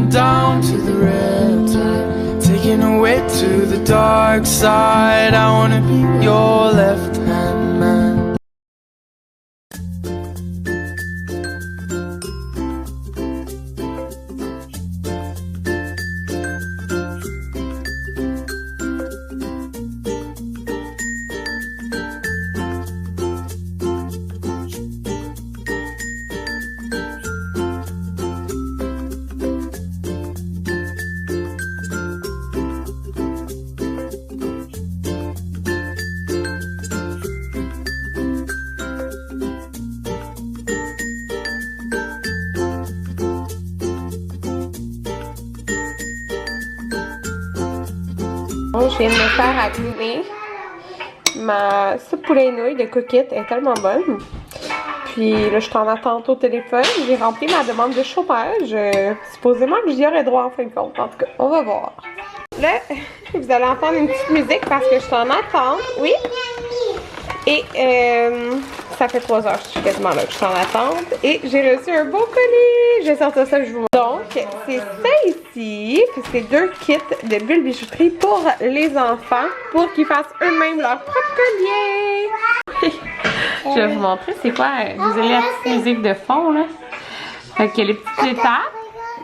down to the riptide, taking away to the dark side. I wanna be your left hand man. Je viens de me faire allumer ma soupe poulet et nouilles de Cookit est tellement bonne. Puis là, je suis en attente au téléphone. J'ai rempli ma demande de chômage. Supposément que j'y aurais droit en fin de compte. En tout cas, on va voir. Là, vous allez entendre une petite musique parce que je suis en attente. Oui? Et ça fait 3 heures que je suis quasiment là que je suis en attente. Et j'ai reçu un beau colis. Je vais sortir ça, je vous montre. Donc, c'est ça ici. C'est 2 kits de bulles bijouterie pour les enfants pour qu'ils fassent eux-mêmes leur propre collier. Je vais vous montrer c'est quoi. Désolée la petite musique de fond là. Fait qu'il y a les petites étapes.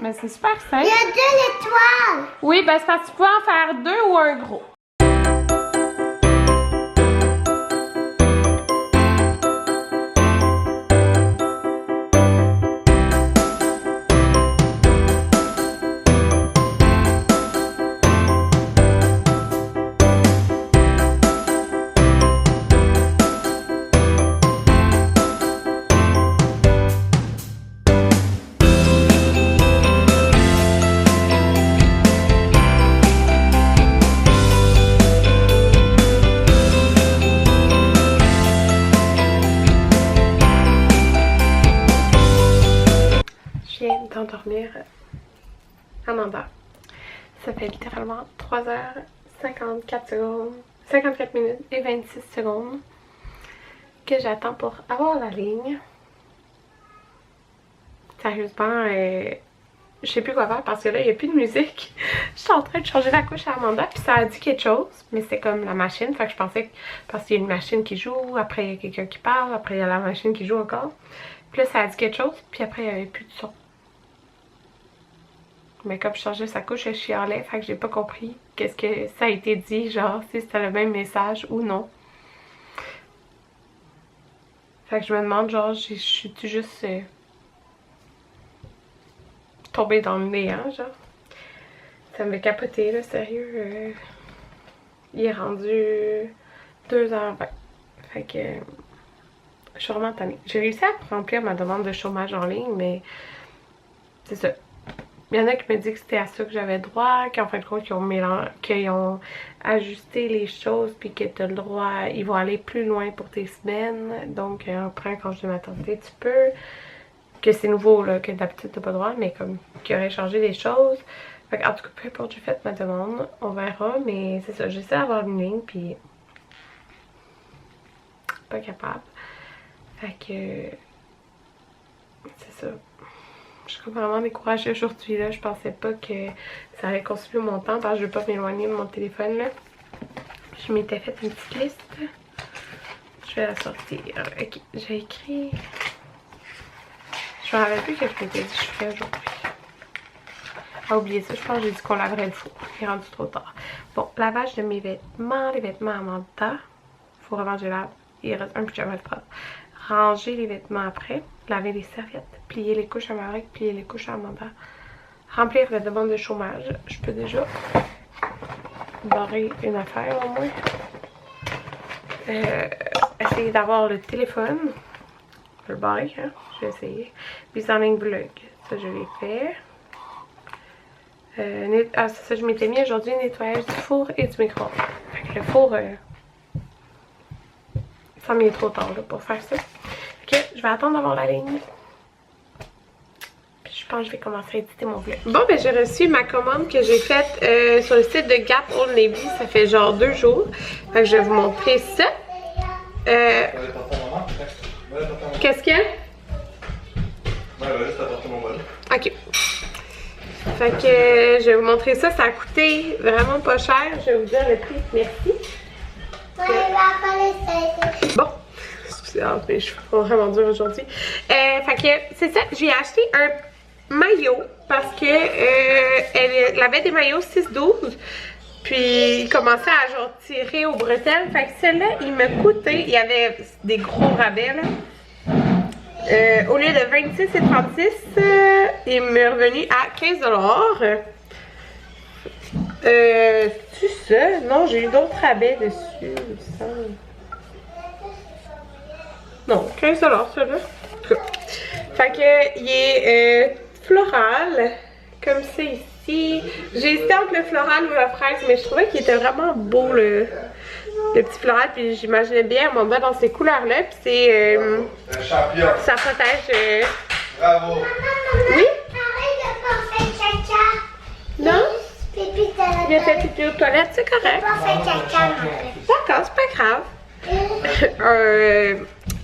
Mais c'est super simple. Il y a 2 étoiles. Oui, ben c'est parce que tu peux en faire 2 ou un gros. D'endormir Amanda. Ça fait littéralement 3h54 secondes, 54 minutes et 26 secondes que j'attends pour avoir la ligne. Sérieusement, je sais plus quoi faire parce que là, il n'y a plus de musique. Je suis en train de changer la couche à Amanda puis ça a dit quelque chose, mais c'est comme la machine. Fait que je pensais que parce qu'il y a une machine qui joue, après il y a quelqu'un qui parle, après il y a la machine qui joue encore. Puis là, ça a dit quelque chose, puis après il n'y avait plus de son. Mais comme je changeais sa couche, je chialais, fait que j'ai pas compris qu'est-ce que ça a été dit, genre si c'était le même message ou non. Fait que je me demande, genre, je suis juste tombée dans le néant, genre. Ça me fait capoter, là, sérieux. Il est rendu 2h20. Fait que je suis vraiment tannée. J'ai réussi à remplir ma demande de chômage en ligne, mais c'est ça. Il y en a qui me disent que c'était à ça que j'avais droit, qu'en fin de compte, qu'ils ont ajusté les choses, puis que tu as le droit, ils vont aller plus loin pour tes semaines. Donc, après un congé de maternité, tu peux. Que c'est nouveau, là, que d'habitude, tu n'as pas le droit, mais comme qu'ils auraient changé les choses. Fait que, en tout cas, peu importe, j'ai fait ma demande, on verra, mais c'est ça, j'essaie d'avoir une ligne, puis pas capable. Fait que, c'est ça. Je suis vraiment découragée aujourd'hui, là. Je pensais pas que ça allait consumer mon temps parce que je veux pas m'éloigner de mon téléphone, là. Je m'étais fait une petite liste. Je vais la sortir. Ok, j'ai écrit... Je me rappelle plus que je m'étais dit que je ferais aujourd'hui. Ah, oublié ça, je pense que j'ai dit qu'on laverait le four. Il est rendu trop tard. Bon, lavage de mes vêtements, les vêtements à Amanda. Faut vraiment que je lave. Il reste un pyjama à prendre. Ranger les vêtements après. Laver les serviettes. Plier les couches à Marek. Plier les couches à Amanda. Remplir la demande de chômage. Je peux déjà barrer une affaire au moins. Essayer d'avoir le téléphone. Je vais le barrer, hein. Je vais essayer. Mise en ligne vlog. Ça, je l'ai fait. Ah, c'est ça, je m'étais mis aujourd'hui nettoyage du four et du micro-ondes. Fait que le four, ça m'est trop tard là, pour faire ça. Fait que je vais attendre d'avoir la ligne. Puis je pense que je vais commencer à éditer mon vlog. Bon, ben j'ai reçu ma commande que j'ai faite sur le site de Gap Old Navy. Ça fait genre 2 jours. Fait que je vais vous montrer ça. Qu'est-ce qu'il y a? Ouais, juste apporter mon bol. Ok. Fait que je vais vous montrer ça. Ça a coûté vraiment pas cher. Je vais vous dire le prix. Merci. Bon. Mes cheveux sont vraiment durs aujourd'hui. Fait que c'est ça. J'ai acheté un maillot parce que elle avait des maillots 6-12. Puis il commençait à genre tirer aux bretelles. Fait que celui-là, il m'a coûté. Il y avait des gros rabais là. Au lieu de 26,36, il m'est revenu à 15$. Tu sais, non, j'ai eu d'autres rabais dessus. Ça. Non, 15$ celui-là. Fait que il est floral, comme c'est ici. J'ai hésité entre le floral ou la fraise, mais je trouvais qu'il était vraiment beau le petit floral, puis j'imaginais bien mon bas dans ces couleurs-là, puis c'est ça protège. Bravo. Oui? Arrête de pas faire caca. Non? Pipi de la Il a fait pipi aux toilettes, c'est correct. Pas faire caca, ma D'accord, c'est pas grave.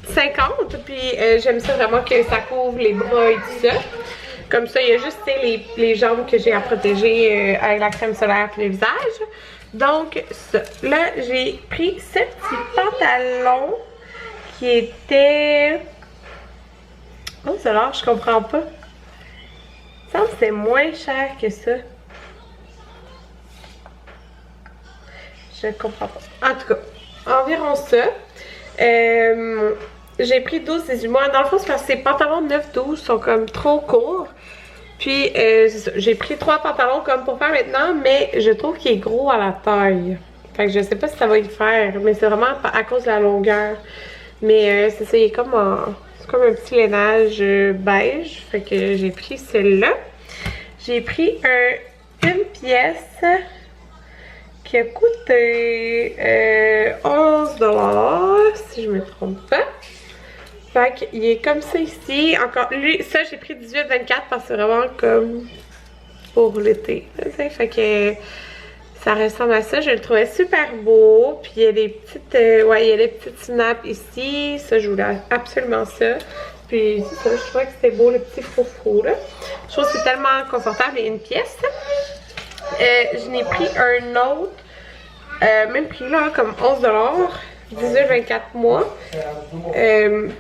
50, puis j'aime ça vraiment que ça couvre les bras et tout ça. Comme ça, il y a juste les jambes que j'ai à protéger avec la crème solaire et le visage. Donc, ça. Là, j'ai pris ce petit pantalon qui était... Oh, c'est là, je comprends pas. Il me semble que c'est moins cher que ça. Je comprends pas. En tout cas, environ ça. J'ai pris 12-18 mois. Dans le fond, c'est parce que ces pantalons 9-12 sont comme trop courts. Puis, j'ai pris 3 pantalons comme pour faire maintenant, mais je trouve qu'il est gros à la taille. Fait que je sais pas si ça va y faire, mais c'est vraiment à cause de la longueur. Mais c'est ça, il est comme c'est comme un petit lainage beige. Fait que j'ai pris celui-là. J'ai pris une pièce qui a coûté 11$, si je me trompe pas. Fait qu'il est comme ça ici. Encore, lui, ça j'ai pris 18-24 parce que c'est vraiment comme pour l'été. Fait que ça ressemble à ça. Je le trouvais super beau. Puis il y a des petites, ouais, il y a des petites snaps ici. Ça, je voulais absolument ça. Puis ça, je trouvais que c'était beau, le petit froufrou là. Je trouve que c'est tellement confortable et une pièce. Je n'ai pris un autre, même prix là, comme 11$. 18-24 mois.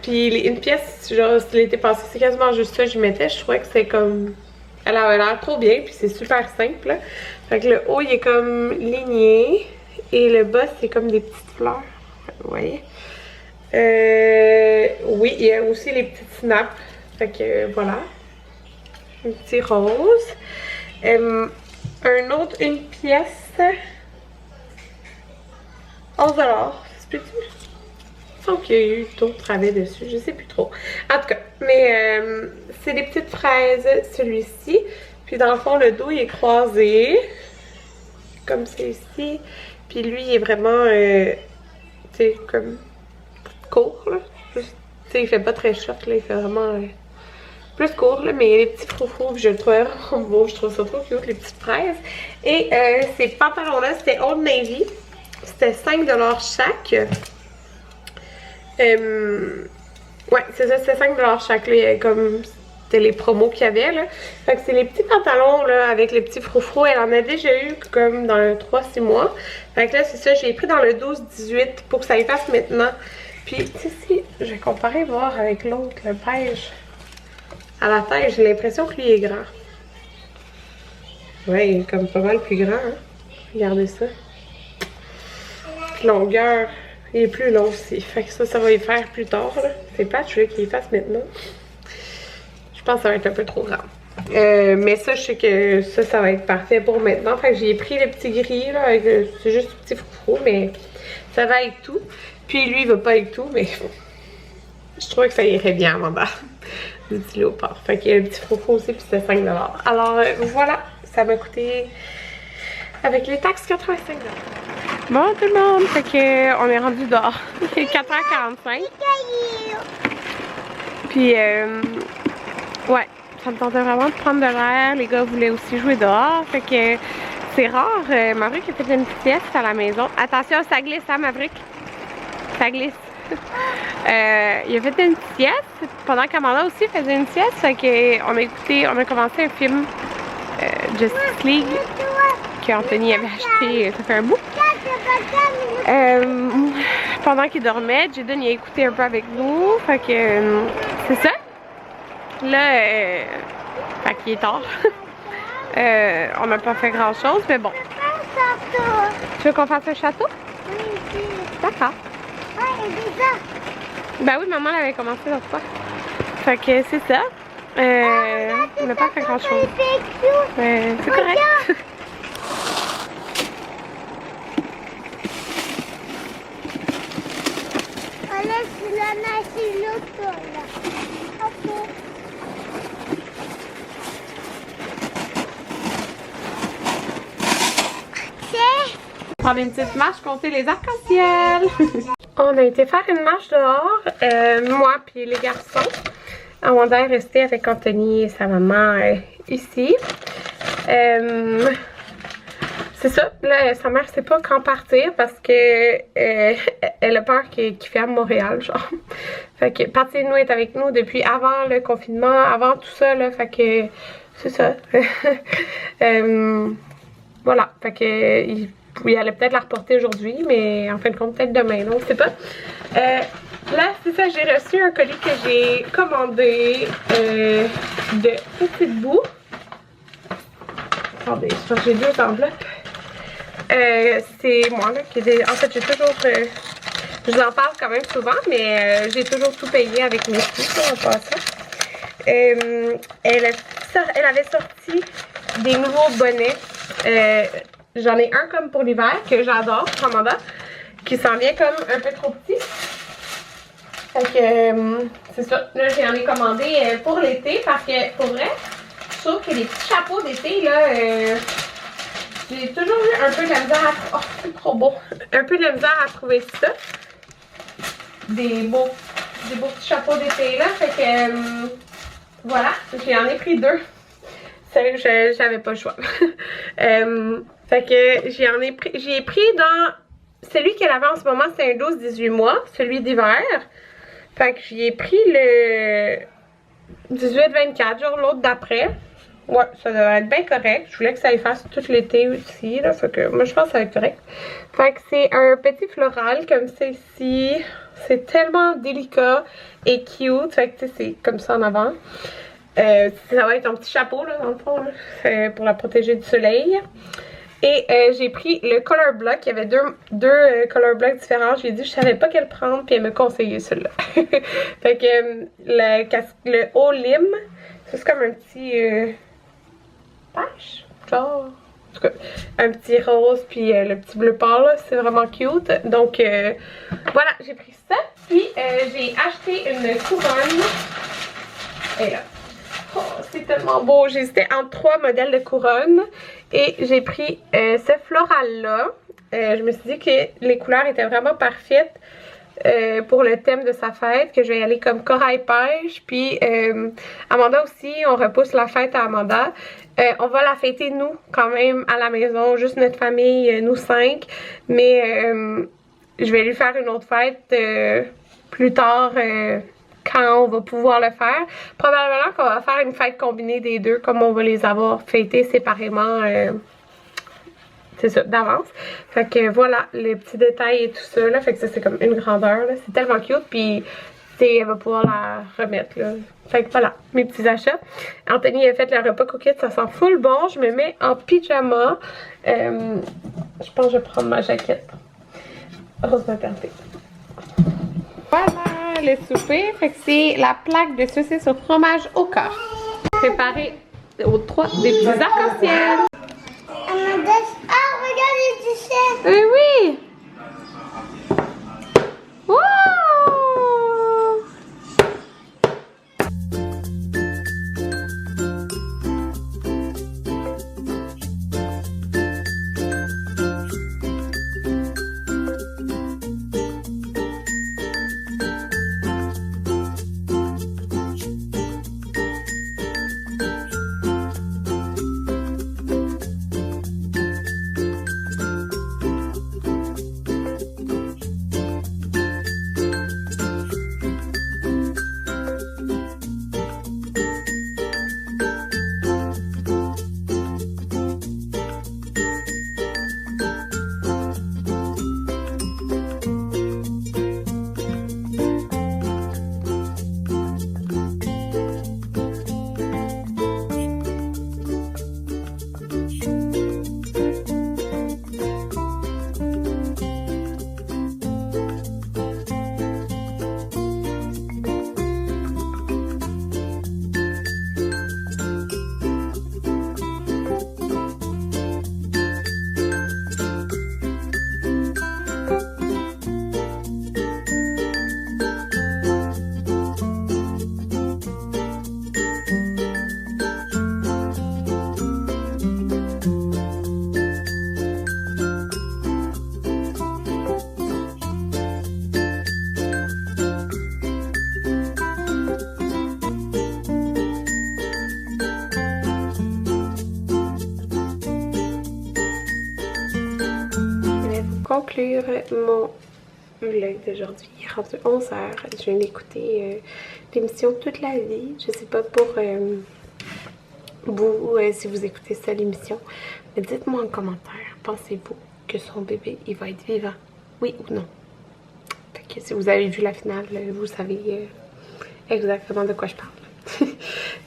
Puis une pièce, genre, l'été passé, c'est quasiment juste ça que je mettais. Je trouvais que c'était comme... Elle avait l'air trop bien, puis c'est super simple. Là. Fait que le haut, il est comme ligné. Et le bas, c'est comme des petites fleurs. Vous voyez? Oui, il y a aussi les petites snaps. Fait que voilà. Un petit rose. Une pièce. 11$. Il me semble qu'il y a eu d'autres rabais dessus, je sais plus trop. En tout cas, mais c'est des petites fraises, celui-ci. Puis dans le fond, le dos il est croisé, comme c'est ici. Puis lui, il est vraiment, tu sais, comme court, là. Tu sais, il fait pas très short, là, il fait vraiment plus court, là. Mais il y a les petits froufrous, je le trouve vraiment beau. Je trouve ça trop cute, les petites fraises. Et ces pantalons-là, c'était Old Navy. C'était 5$ chaque. Ouais, c'est ça, c'était 5$ chaque. Là, comme c'était les promos qu'il y avait. Là. Fait que c'est les petits pantalons là, avec les petits froufrous. Elle en a déjà eu comme dans le 3-6 mois. Fait que là, c'est ça, j'ai pris dans le 12-18 pour que ça y fasse maintenant. Puis, tu sais, si je vais comparer, voir avec l'autre, le beige. À la taille, j'ai l'impression que lui est grand. Ouais, il est comme pas mal plus grand. Hein? Regardez ça. Longueur, il est plus long aussi. Fait que ça va y faire plus tard. C'est pas, je veux qu'il y fasse maintenant. Je pense que ça va être un peu trop grand. Mais ça, je sais que ça va être parfait pour maintenant. Fait que j'ai pris le petit gris, là, avec c'est juste un petit froufrou, mais ça va avec tout. Puis lui, il va pas avec tout, mais je trouvais que ça irait bien, Amanda. Du petit léopard. Fait qu'il y a un petit froufrou aussi, puis c'était 5$. Alors, voilà, ça m'a coûté, avec les taxes, 85$. Bon tout le monde, fait que on est rendu dehors. Il est 4h45. Puis ouais, ça me tentait vraiment de prendre de l'air. Les gars voulaient aussi jouer dehors. Fait que c'est rare. Maverick a fait une petite sieste à la maison. Attention, ça glisse hein Maverick? Ça glisse. Il a fait une petite sieste pendant qu'Amanda aussi faisait une sieste. Fait que on a commencé un film Justice League qu'Anthony avait acheté, ça fait un bout. Pendant qu'il dormait, Jaden il a écouté un peu avec nous, fait que c'est ça. Là, fait qu'il est tard. On n'a pas fait grand chose, mais bon. Tu veux qu'on fasse un château? D'accord. Ben oui, maman l'avait commencé l'autre fois. Fait que c'est ça. On n'a pas fait grand chose. C'est correct. Prendre une petite marche, compter les arcs-en-ciel. On a été faire une marche dehors, moi puis les garçons. Amanda est restée avec Anthony et sa maman ici. C'est ça, là, sa mère sait pas quand partir parce que elle a peur qu'il ferme Montréal, genre. Fait que Patty nous est avec nous depuis avant le confinement, avant tout ça, là, fait que c'est ça. Voilà, fait que il allait peut-être la reporter aujourd'hui, mais en fin de compte, peut-être demain, non, on sait pas. Là, c'est ça, j'ai reçu un colis que j'ai commandé de petites bouts. Attendez, j'ai 2 enveloppes. C'est moi, là, en fait, j'ai toujours... je vous en parle quand même souvent, mais j'ai toujours tout payé avec mes sous, en passant. Elle avait sorti des nouveaux bonnets. J'en ai un comme pour l'hiver, que j'adore, Amanda, qui s'en vient comme un peu trop petit. Fait que, c'est ça. Là, j'en ai commandé pour l'été, parce que, pour vrai, je trouve que les petits chapeaux d'été, là... j'ai toujours eu un peu de la misère à... Oh, c'est trop beau! Un peu de la misère à trouver ça. Des beaux petits chapeaux d'été, là. Fait que, voilà. J'en ai pris 2. Sérieux, j'avais pas le choix. Fait que, j'ai pris dans... Celui qu'elle avait en ce moment, c'est un 12-18 mois. Celui d'hiver. Fait que j'y ai pris le 18-24, genre l'autre d'après. Ouais, ça devrait être bien correct. Je voulais que ça efface tout l'été aussi, là. Fait que moi, je pense que ça va être correct. Fait que c'est un petit floral comme ceci. C'est tellement délicat et cute. Fait que, tu sais, c'est comme ça en avant. Ça va être un petit chapeau, là, dans le fond, là, pour la protéger du soleil. Et j'ai pris le color block. Il y avait deux color blocks différents. J'ai dit je savais pas quel prendre, puis elle me conseillait celui-là. Fait que le haut lime, c'est comme un petit pêche, genre. En tout cas, un petit rose, puis le petit bleu pâle, c'est vraiment cute. Donc, voilà, j'ai pris ça. Puis, j'ai acheté une couronne. Et là. Oh, c'est tellement beau. J'ai hésité entre 3 modèles de couronne. Et j'ai pris ce floral-là. Je me suis dit que les couleurs étaient vraiment parfaites pour le thème de sa fête. Que je vais y aller comme corail pêche. Puis, Amanda aussi, on repousse la fête à Amanda. On va la fêter nous quand même à la maison, juste notre famille, nous 5. Mais je vais lui faire une autre fête plus tard quand on va pouvoir le faire. Probablement qu'on va faire une fête combinée des deux comme on va les avoir fêtés séparément. C'est ça, d'avance. Fait que voilà, les petits détails et tout ça, là. Fait que ça, c'est comme une grandeur, là. C'est tellement cute, puis elle va pouvoir la remettre, là. Fait que voilà, mes petits achats. Anthony a fait le repas coquette, ça sent full bon. Je me mets en pyjama. Je pense que je vais prendre ma jaquette. Rose maternité. Voilà, le souper. Fait que c'est la plaque de saucisse au fromage au corps. Préparé aux 3 des petits arcs-en-ciel. Ah, regarde les t-shirts. Oui! Wow! conclure mon vlog d'aujourd'hui. Il est rendu 11h. Je viens d'écouter l'émission toute la vie. Je sais pas pour vous si vous écoutez ça l'émission. Mais dites-moi en commentaire, pensez-vous que son bébé il va être vivant? Oui ou non? Fait que si vous avez vu la finale, vous savez exactement de quoi je parle.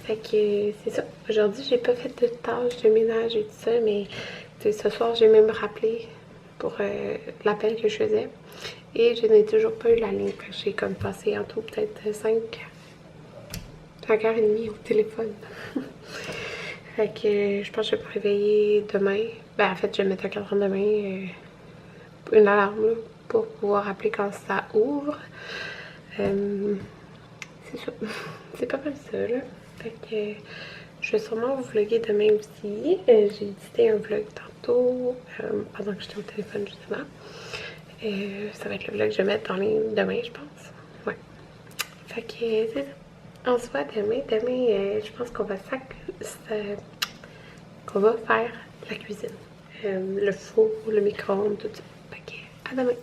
Fait que c'est ça. Aujourd'hui, j'ai pas fait de tâches de ménage et tout ça, mais ce soir, j'ai même rappelé pour l'appel que je faisais. Et je n'ai toujours pas eu la ligne. Fait que j'ai comme passé en tout peut-être 5h30 au téléphone. Fait que je pense que je vais me réveiller demain. Ben en fait, je vais mettre un cadran demain. Une alarme là, pour pouvoir appeler quand ça ouvre. C'est ça. C'est pas mal ça là. Fait que je vais sûrement vous vlogger demain aussi. J'ai édité un vlog tantôt pendant que j'étais au téléphone justement. Ça va être le vlog que je vais mettre en ligne demain, je pense. Ouais. Fait que c'est ça. On se voit demain. Demain, je pense qu'on va faire la cuisine. Le four, le micro-ondes, tout ça. Fait que à demain.